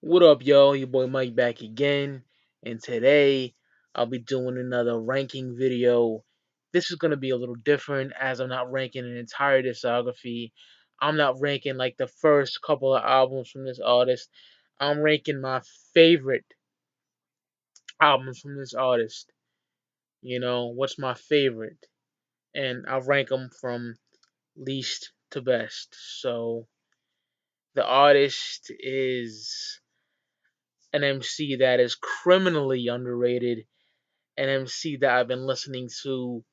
What up, yo? Your boy Mike back again, and today I'll be doing another ranking video. This is gonna be a little different as I'm not ranking an entire discography. I'm not ranking like the first couple of albums from this artist. I'm ranking my favorite albums from this artist. What's my favorite? And I'll rank them from least to best. So the artist is an MC that is criminally underrated, an MC that I've been listening to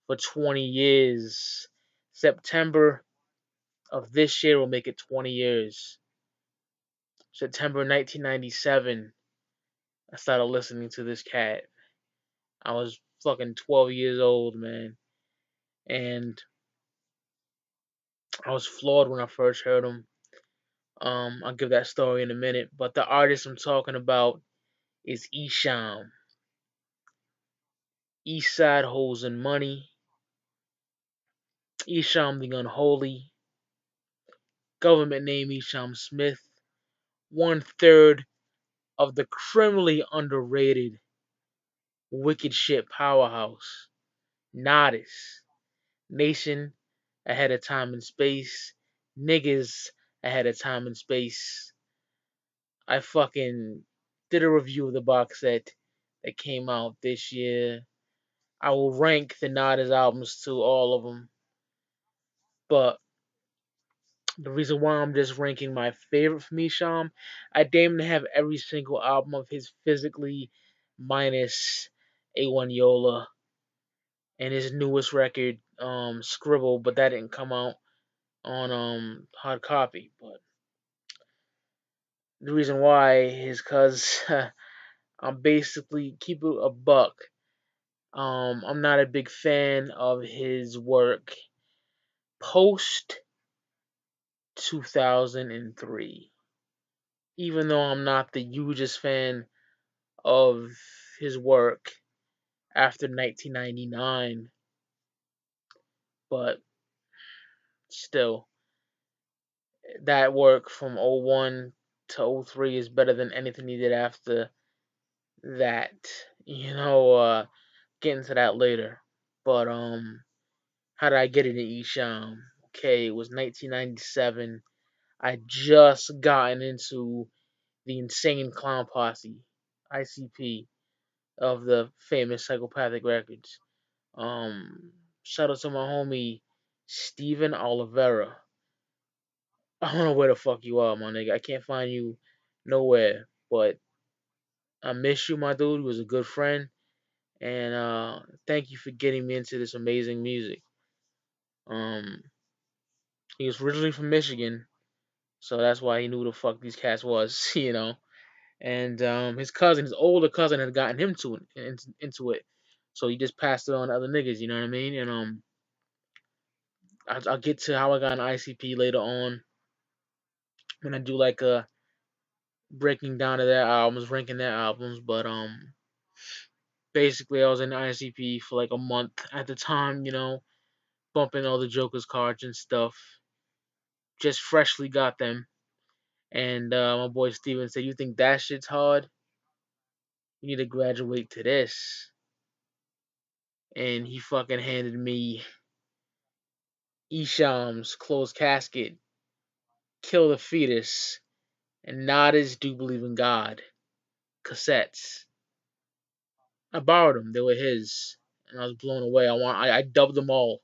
for 20 years. September of this year will make it 20 years. September 1997, I started listening to this cat. I was fucking 12 years old, man. And I was floored when I first heard him. I'll give that story in a minute. But the artist I'm talking about is Esham. East Side Hoes and Money. Esham The Unholy. Government name Esham Smith. 1/3 of the criminally underrated wicked shit powerhouse. Nodis. Nation ahead of time and space. Niggas ahead of time and space. I fucking did a review of the box set that came out this year. I will rank the Nodis albums to all of them. But the reason why I'm just ranking my favorite from Esham, I damn near have every single album of his physically, minus A1 Yola and his newest record, Scribble, but that didn't come out on hard copy. But the reason why is because I'm basically keep it a buck. I'm not a big fan of his work post 2003. Even though I'm not the hugest fan of his work after 1999, but still, that work from '01 to '03 is better than anything he did after that. Get into that later. But how did I get into Esham? Okay, it was 1997. I just gotten into the Insane Clown Posse, ICP, of the famous Psychopathic Records. Shout out to my homie Steven Oliveira. I don't know where the fuck you are, my nigga. I can't find you nowhere. But I miss you, my dude. You was a good friend. And thank you for getting me into this amazing music. Um, he was originally from Michigan, so that's why he knew who the fuck these cats was. And his cousin, his older cousin, had gotten him into it, so he just passed it on to other niggas. You know what I mean? And I'll get to how I got an ICP later on when I do like a breaking down of their albums, ranking their albums. But basically, I was in the ICP for like a month at the time. Bumping all the Joker's cards and stuff. Just freshly got them. And my boy Steven said, "You think that shit's hard? You need to graduate to this." And he fucking handed me Esham's Closed Casket, Kill the Fetus, and Nada's Do Believe in God cassettes. I borrowed them; they were his, and I was blown away. I dubbed them all.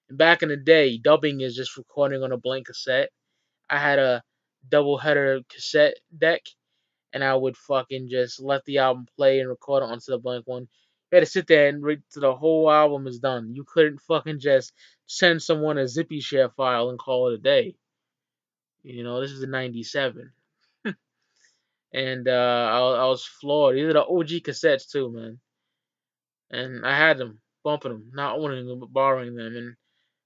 And back in the day, dubbing is just recording on a blank cassette. I had a double header cassette deck, and I would fucking just let the album play and record it onto the blank one. You had to sit there and wait till the whole album is done. You couldn't fucking just send someone a zippy share file and call it a day. This is in '97, and I was floored. These are the OG cassettes too, man. And I had them, bumping them, not owning them, but borrowing them, and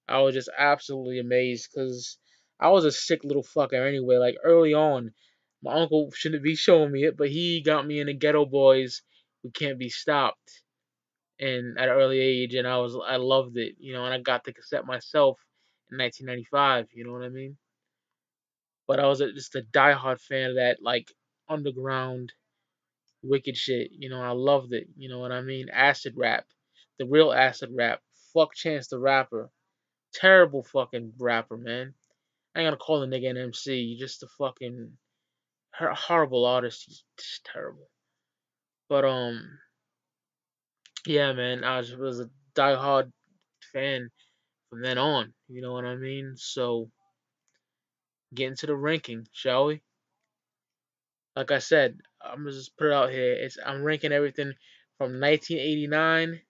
I was just absolutely amazed because I was a sick little fucker anyway. Like early on, my uncle shouldn't be showing me it, but he got me into Ghetto Boys who can't be stopped, and at an early age, and I loved it, and I got the cassette myself in 1995. You know what I mean? But I was just a diehard fan of that like underground wicked shit. I loved it. You know what I mean? Acid rap, the real acid rap. Fuck Chance the Rapper, terrible fucking rapper, man. I ain't gonna call the nigga an MC. Just a fucking horrible artist. He's just terrible. But yeah, man, was a diehard fan from then on. You know what I mean? So get into the ranking, shall we? Like I said, I'm gonna just put it out here. I'm ranking everything from 1989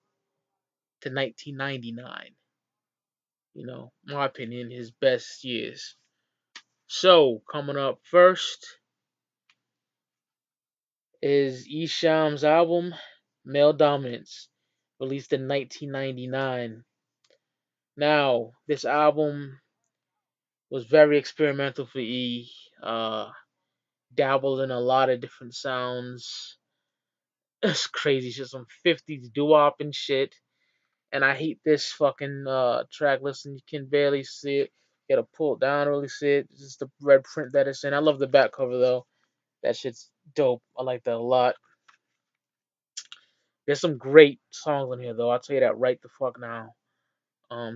to 1999. My opinion, his best years. So coming up first is Esham's album Male Dominance, released in 1999. Now, this album was very experimental for E. Dabbled in a lot of different sounds. It's crazy shit, some 50s doo-wop and shit. And I hate this fucking track listing. You can barely see it. You gotta pull it down to really see it. It's just the red print that it's in. I love the back cover though. That shit's dope. I like that a lot. There's some great songs on here though. I'll tell you that right the fuck now.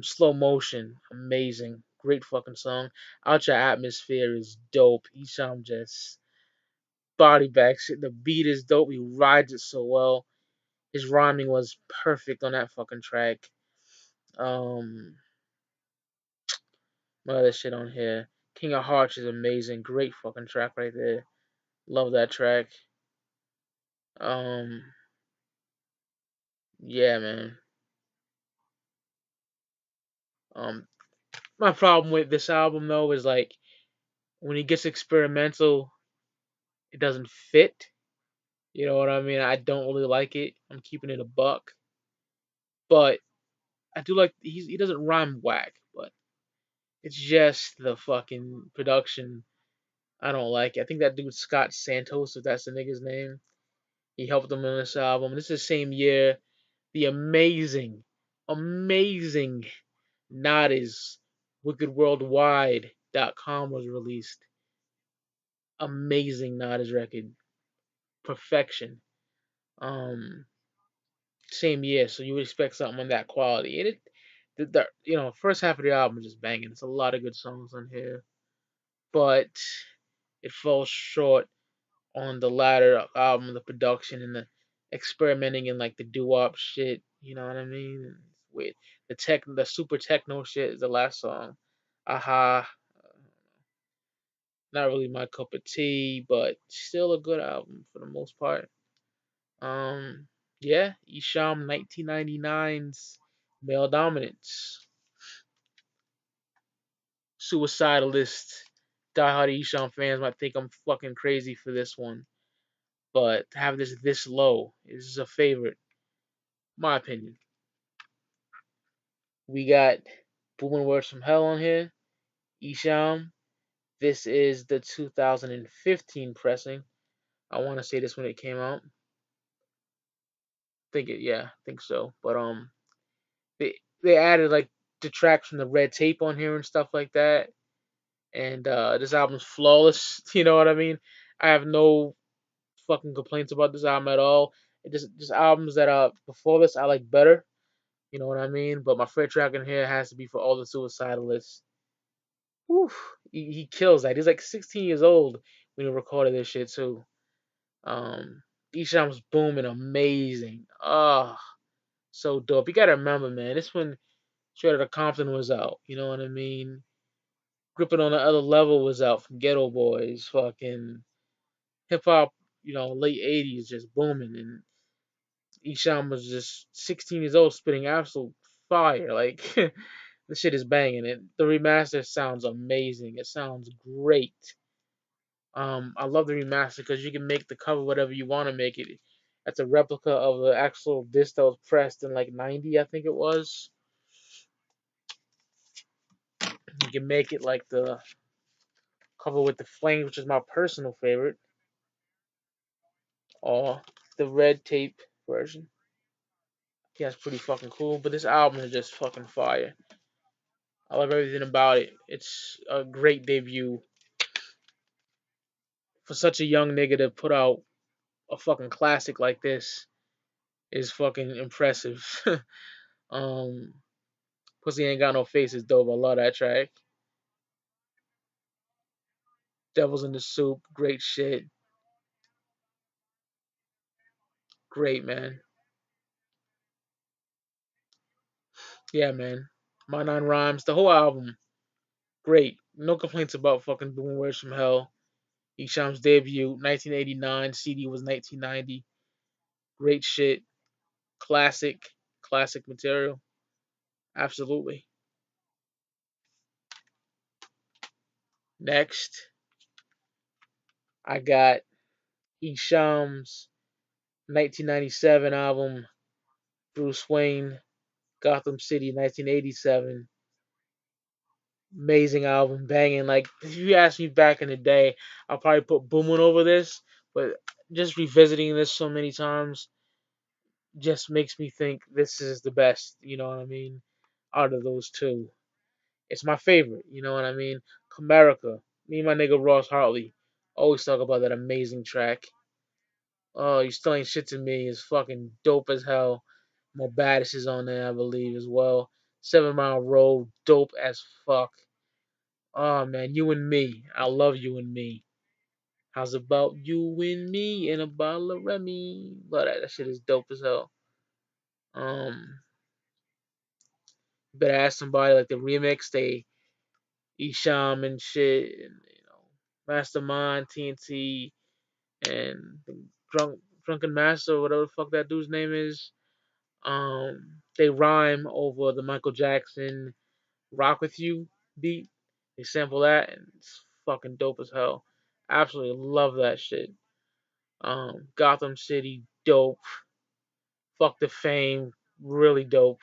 Slow Motion, amazing, great fucking song. Out Your Atmosphere is dope. Esham just body bag shit. The beat is dope. He rides it so well. His rhyming was perfect on that fucking track. Um, what other shit on here? King of Hearts is amazing. Great fucking track right there. Love that track. Um, yeah, man. Um, my problem with this album though is like when he gets experimental, it doesn't fit. You know what I mean? I don't really like it. I'm keeping it a buck, but I do like he doesn't rhyme whack, but it's just the fucking production I don't like it. I think that dude Scott Santos, if that's the nigga's name, he helped him on this album. This is the same year the amazing Nadi's WickedWorldwide.com was released. Amazing Nadi's record, perfection. Um, Same year, so you would expect something on that quality. And first half of the album is just banging. It's a lot of good songs on here, but it falls short on the latter album, the production and the experimenting and like the doo-wop shit. You know what I mean? Wait, the super techno shit is the last song. Aha, not really my cup of tea, but still a good album for the most part. Um, yeah, Esham 1999's Male Dominance. Suicidalist, diehard Esham fans might think I'm fucking crazy for this one, but to have this low is a favorite, my opinion. We got Booming Words from Hell on here. Esham. This is the 2015 pressing. I want to say this when it came out. I think so. But they added like the tracks from the red tape on here and stuff like that. And this album's flawless. You know what I mean? I have no fucking complaints about this album at all. Just albums that before this I like better. You know what I mean? But my favorite track in here has to be for all the suicidalists. Whew, he kills that. He's like 16 years old when he recorded this shit too. Um, Esham's booming, amazing. Oh, so dope. You gotta remember, man. This when Shredder the Compton was out. You know what I mean? Gripping on the Other Level was out from Ghetto Boys. Fucking hip hop, late 80s just booming. And Esham was just 16 years old spitting absolute fire. Like, this shit is banging. The remaster sounds amazing. It sounds great. I love the remaster because you can make the cover whatever you want to make it. That's a replica of the actual disc that was pressed in like 90, I think it was. You can make it like the cover with the flames, which is my personal favorite, or the red tape version. Yeah, it's pretty fucking cool. But this album is just fucking fire. I love everything about it. It's a great debut For such a young nigga to put out a fucking classic like this is fucking impressive. um, Pussy Ain't Got No Face is dope. I love that track. Devils in the Soup, great shit. Great, man. Yeah, man. My Nine Rhymes, the whole album, great. No complaints about fucking Doing Words from Hell. Esham's debut, 1989. CD was 1990. Great shit. Classic. Classic material. Absolutely. Next, I got Esham's 1997 album, Bruce Wayne, Gotham City, 1987. Amazing album, banging. Like, if you asked me back in the day, I'll probably put Boomin' over this, but just revisiting this so many times just makes me think this is the best, you know what I mean, out of those two. It's my favorite, you know what I mean? Comerica, me and my nigga Ross Hartley always talk about that amazing track. Oh, You Still Ain't Shit to Me is fucking dope as hell. More Baddest is on there, I believe, as well. 7 Mile Road, dope as fuck. Oh man, You and Me. I love You and Me. How's about you and me and a bottle of Remy? But that shit is dope as hell. Um, better ask somebody like the remix, they Esham and shit, and Mastermind, TNT, and the Drunken Master, whatever the fuck that dude's name is. They rhyme over the Michael Jackson "Rock with You" beat. They sample that, and it's fucking dope as hell. Absolutely love that shit. Gotham City, dope. Fuck the Fame, really dope.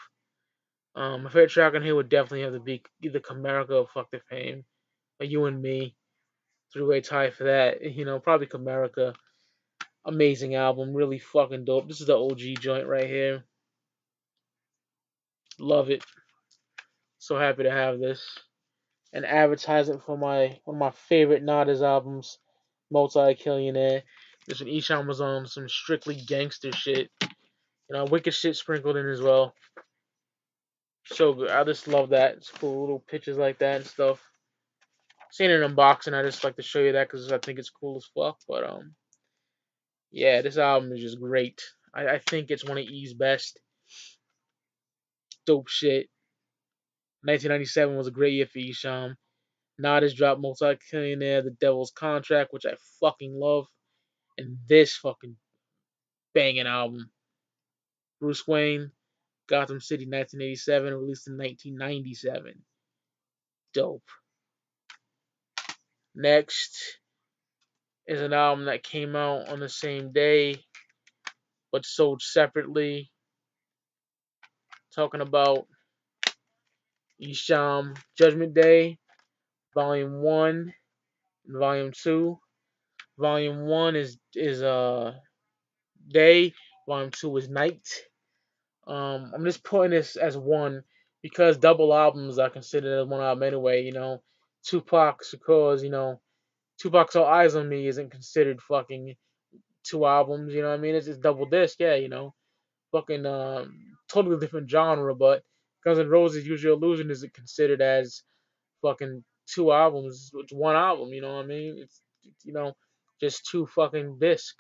My favorite track on here would definitely have to be either Comerica or Fuck the Fame, or You and Me. Three-way tie for that. Probably Comerica. Amazing album, really fucking dope. This is the OG joint right here. Love it. So happy to have this. An advertisement for my one of my favorite Nada's albums, Multi Killionaire. This one Esham was on some strictly gangster shit. Wicked shit sprinkled in as well. So good. I just love that. It's cool little pictures like that and stuff. Seen it in unboxing. I just like to show you that because I think it's cool as fuck. But yeah, this album is just great. I think it's one of E's best. Dope shit. 1997 was a great year for Esham. Nada's dropped Multi-Millionaire, The Devil's Contract, which I fucking love, and this fucking banging album. Bruce Wayne, Gotham City, 1987, released in 1997. Dope. Next is an album that came out on the same day, but sold separately. Talking about Esham Judgment Day, Volume 1 and Volume 2. Volume 1 is day, Volume 2 is night. I'm just putting this as one because double albums are considered as one album anyway. Tupac Shakur's, Tupac's All Eyes on Me isn't considered fucking two albums. You know what I mean? It's just double disc, yeah. Fucking totally different genre, but Guns N' Roses Use Your Illusion isn't considered as fucking two albums. It's one album. You know what I mean? It's just two fucking disc,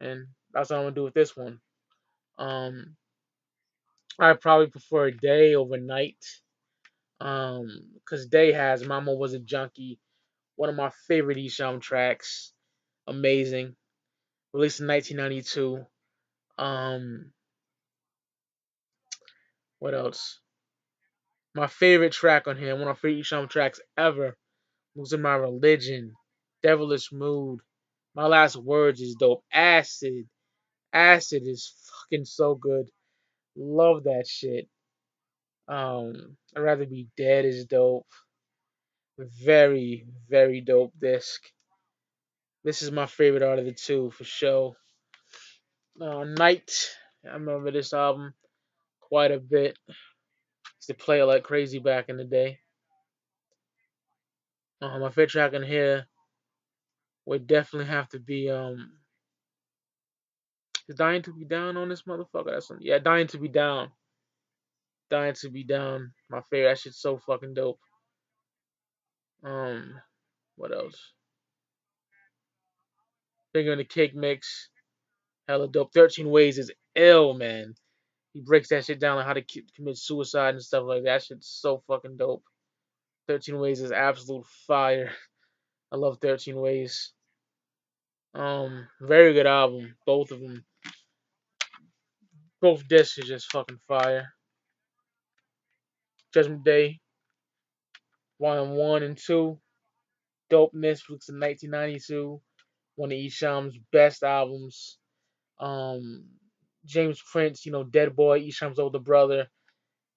and that's what I'm gonna do with this one. Um, I probably prefer Day over Night. Because Day has Mama Was a Junkie, one of my favorite Esham tracks. Amazing. Released in 1992. Um, what else? My favorite track on here, one of my favorite Esham tracks ever, Losing My Religion, Devilish Mood. My Last Words is dope. Acid. Acid is fucking so good. Love that shit. I'd rather be dead is dope. Very, very dope disc. This is my favorite out of the two for sure. Night. I remember this album quite a bit. Used to play it like crazy back in the day. My favorite track in here would definitely have to be is Dying to Be Down on this motherfucker? That's some, yeah, Dying to Be Down. Dying to Be Down. My favorite. That shit's so fucking dope. Um, what else? Finger in the Cake Mix. Hella dope. 13 Ways is ill, man. He breaks that shit down on how to commit suicide and stuff like that. That shit's so fucking dope. 13 Ways is absolute fire. I love 13 Ways. Very good album. Both of them. Both discs are just fucking fire. Judgment Day, Volume 1 and 2. Dopeness, released in 1992. One of Esham's best albums. Um, James Prince, Dead Boy, Esham's older brother.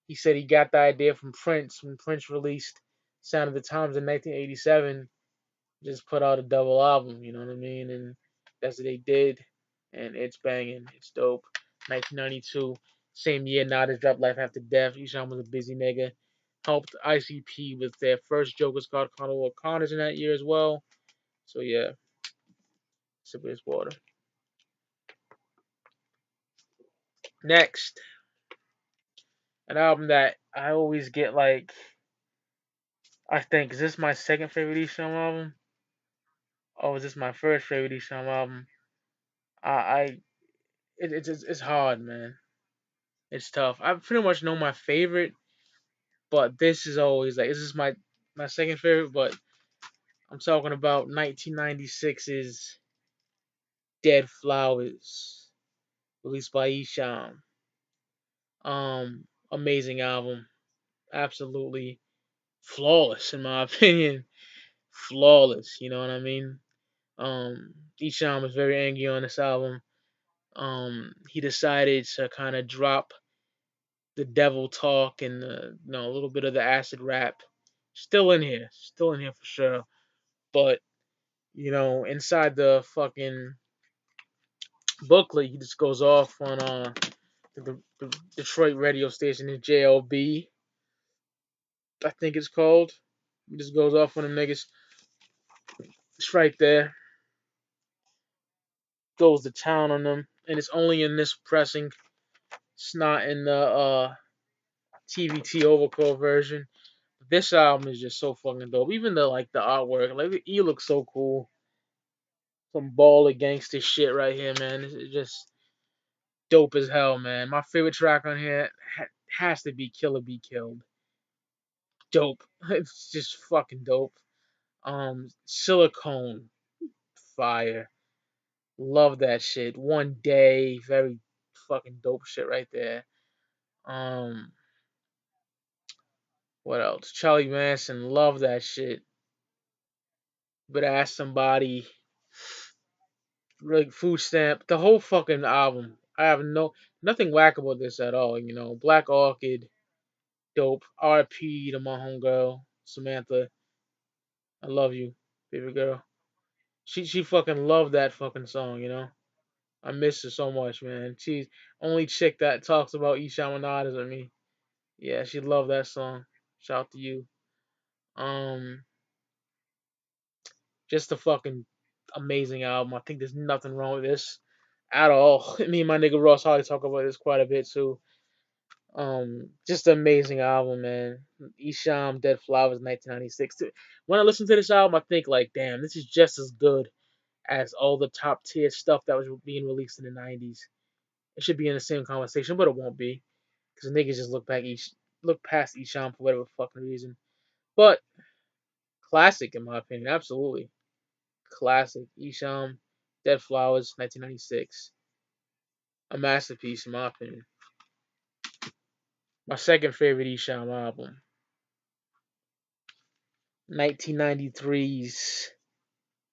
He said he got the idea from Prince when Prince released Sound of the Times in 1987. Just put out a double album, you know what I mean? And that's what they did. And it's banging. It's dope. 1992, same year Nas dropped Life After Death. Esham was a busy nigga. Helped ICP with their first Joker's called Carnival of Carnage in that year as well. So yeah, sip of this water. Next, an album that I always get like, I think, is this my second favorite Esham album? Or is this my first favorite Esham album? I it's hard, man. It's tough. I pretty much know my favorite, but this is always like, this is my second favorite. But I'm talking about 1996's Dead Flowers, released by Esham. Amazing album, absolutely flawless in my opinion. Flawless, you know what I mean? Esham was very angry on this album. He decided to kind of drop the devil talk and a little bit of the acid rap. Still in here for sure. But inside the fucking booklet, he just goes off on the Detroit radio station in JLB, I think it's called. He just goes off on them niggas. It's right there. Goes to town on them, and it's only in this pressing. It's not in the TVT Overcore version. This album is just so fucking dope. Even the artwork, like he looks so cool. Some baller gangster shit right here, man. It's just dope as hell, man. My favorite track on here has to be Killer Be Killed. Dope. It's just fucking dope. Silicone, fire. Love that shit. One Day, very fucking dope shit right there. Um, what else? Charlie Manson, love that shit. But ask somebody, like food stamp, the whole fucking album. I have nothing whack about this at all. Black Orchid, dope. RP to my homegirl Samantha. I love you, baby girl. She fucking loved that fucking song. I miss her so much, man. She's only chick that talks about Ishamanadas with me. Yeah, she loved that song. Shout out to you. Um, just a fucking amazing album. I think there's nothing wrong with this at all. Me and my nigga Ross Hardy talk about this quite a bit too. Just an amazing album, man. Esham, Dead Flowers, 1996. When I listen to this album, I think like, damn, this is just as good as all the top tier stuff that was being released in the 90s. It should be in the same conversation, but it won't be because niggas just look past Esham for whatever fucking reason. But classic in my opinion, absolutely classic. Esham, Dead Flowers, 1996, a masterpiece in my opinion. My second favorite Esham album, 1993's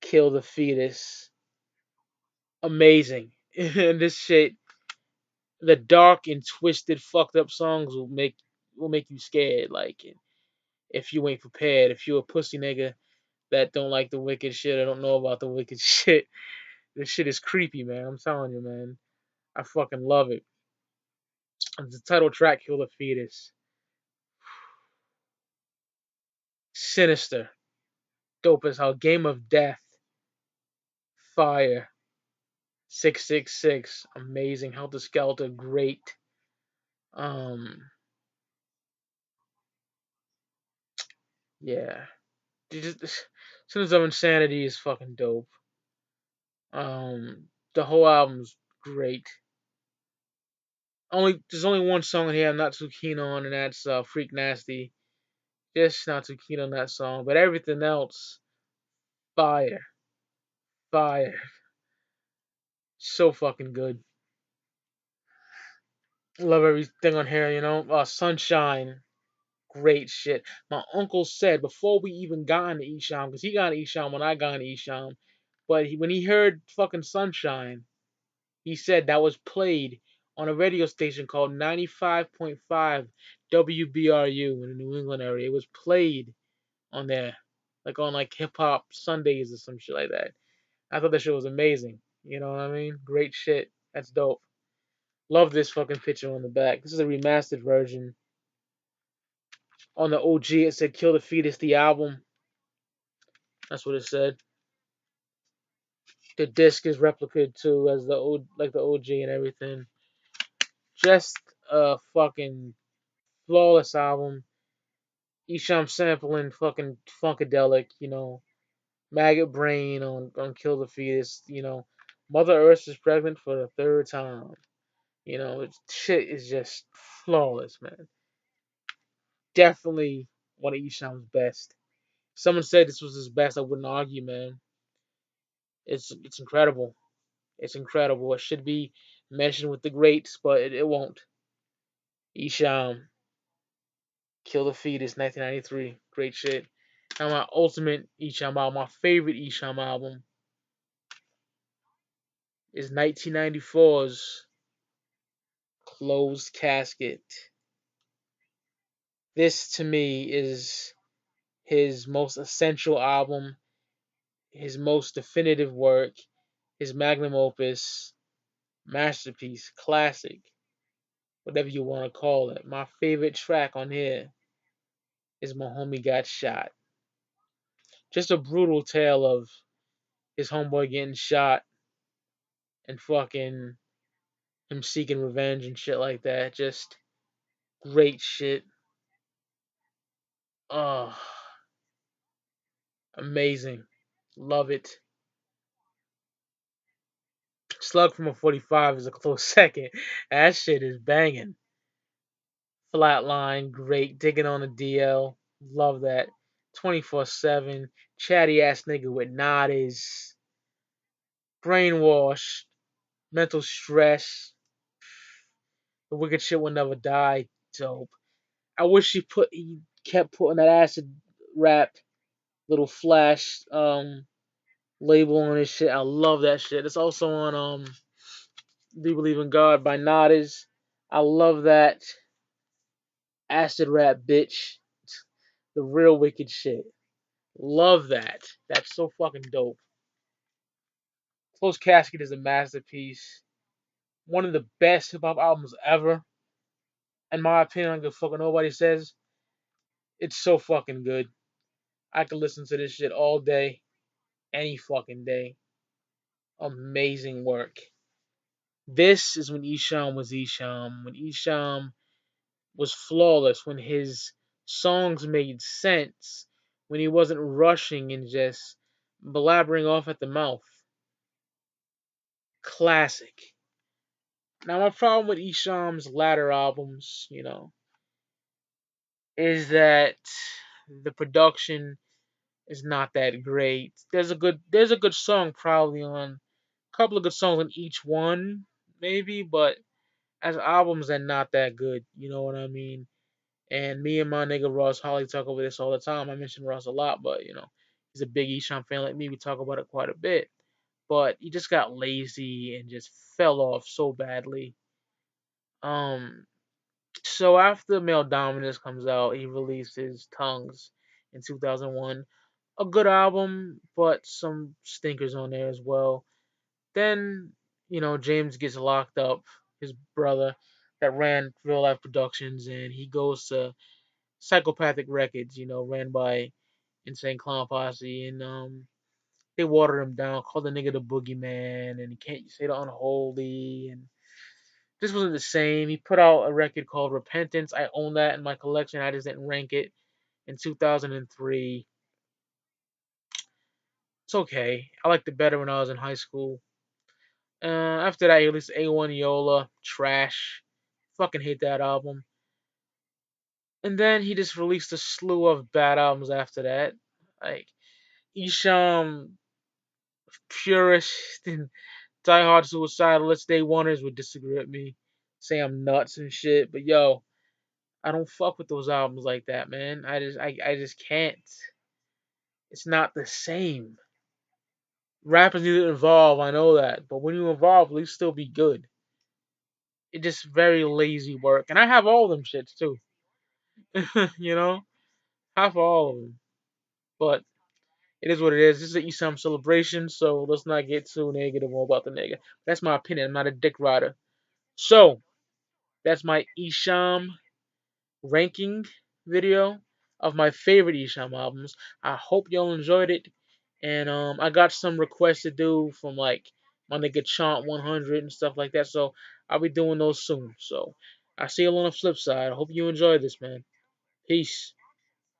Kill the Fetus. Amazing. And this shit, the dark and twisted, fucked up songs will make you scared. Like, if you ain't prepared, if you a pussy nigga that don't like the wicked shit or don't know about the wicked shit, this shit is creepy, man. I'm telling you, man. I fucking love it. The title track, Kill the Fetus. Sinister. Dope as hell. Game of Death. fire. 666, amazing. Helter Skelter, great. Um, yeah. Sins of Insanity is fucking dope. The whole album's great. There's only one song in here I'm not too keen on, and that's Freak Nasty. Just not too keen on that song, but everything else, fire, fire, so fucking good. Love everything on here, you know. Sunshine, great shit. My uncle said before we even got into Esham, because he got into Esham when I got into Esham, but when he heard fucking Sunshine, he said that was played on a radio station called 95.5 WBRU in the New England area. It was played on there, like on like hip hop Sundays or some shit like that. I thought that shit was amazing. You know what I mean? Great shit. That's dope. Love this fucking picture on the back. This is a remastered version. On the OG, it said "Kill the Fetus," the album. That's what it said. The disc is replicated too, as like the OG and everything. Just a fucking flawless album. Esham sampling fucking funkadelic, you know. Maggot Brain on Kill the Fetus, you know. Mother Earth is pregnant for the third time. You know, shit is just flawless, man. Definitely one of Esham's best. Someone said this was his best. I wouldn't argue, man. It's incredible. It's incredible. It should be mentioned with the greats, but it won't. Esham, Kill the Fetus, 1993. Great shit. Now my ultimate Esham album, my favorite Esham album is 1994's Closed Casket. This to me is his most essential album, his most definitive work, his magnum opus, masterpiece, classic, whatever you want to call it. My favorite track on here is My Homie Got Shot. Just a brutal tale of his homeboy getting shot and fucking him seeking revenge and shit like that. Just great shit. Oh, amazing. Love it. Slug from a 45 is a close second. That shit is banging. Flatline, great. Digging on the DL. Love that. 24/7. Chatty ass nigga with Noddies. Brainwash. Mental stress. The wicked shit will never die. Dope. I wish he kept putting that acid rap little flash label on his shit. I love that shit. It's also on Do You Believe in God by Noddies. I love that acid rap bitch. The real wicked shit. Love that. That's so fucking dope. Close Casket is a masterpiece. One of the best hip hop albums ever. In my opinion, I don't give a fuck what nobody says. It's so fucking good. I could listen to this shit all day, any fucking day. Amazing work. This is when Esham was Esham. When Esham was flawless. When his songs made sense. When he wasn't rushing and just blabbering off at the mouth. Classic. Now, my problem with Esham's latter albums, you know, is that the production is not that great. There's a good song probably on a couple of good songs on each one, maybe, but as albums they're not that good. You know what I mean? And me and my nigga Ross Holly talk over this all the time. I mention Ross a lot, but you know, he's a big Esham fan like me. We talk about it quite a bit. But he just got lazy and just fell off so badly. Um, So after Male Dominance comes out, he releases Tongues in 2001. A good album, but some stinkers on there as well. Then, you know, James gets locked up, his brother that ran Real Life Productions, and he goes to Psychopathic Records, you know, ran by Insane Clown Posse. And they watered him down, called the nigga the boogeyman, and he can't say the unholy, and this wasn't the same. He put out a record called Repentance. I own that in my collection. I just didn't rank it in 2003. It's okay. I liked it better when I was in high school. After that, he released A1 Yola. Trash. Fucking hate that album. And then he just released a slew of bad albums after that. Like Esham, Purist, and Die Hard Suicidalists. Day Oneers would disagree with me. Say I'm nuts and shit. But yo, I don't fuck with those albums like that, man. I just can't. It's not the same. Rappers need to evolve, I know that. But when you evolve, at least still be good. It's just very lazy work. And I have all them shits too. you know? Half all of them. But it is what it is. This is an Esam celebration, so let's not get too negative about the nigga. That's my opinion. I'm not a dick rider. So, that's my Esham ranking video of my favorite Esham albums. I hope y'all enjoyed it. And I got some requests to do from like my nigga Chant 100 and stuff like that. So I'll be doing those soon. So I see you on the flip side. I hope you enjoy this, man. Peace.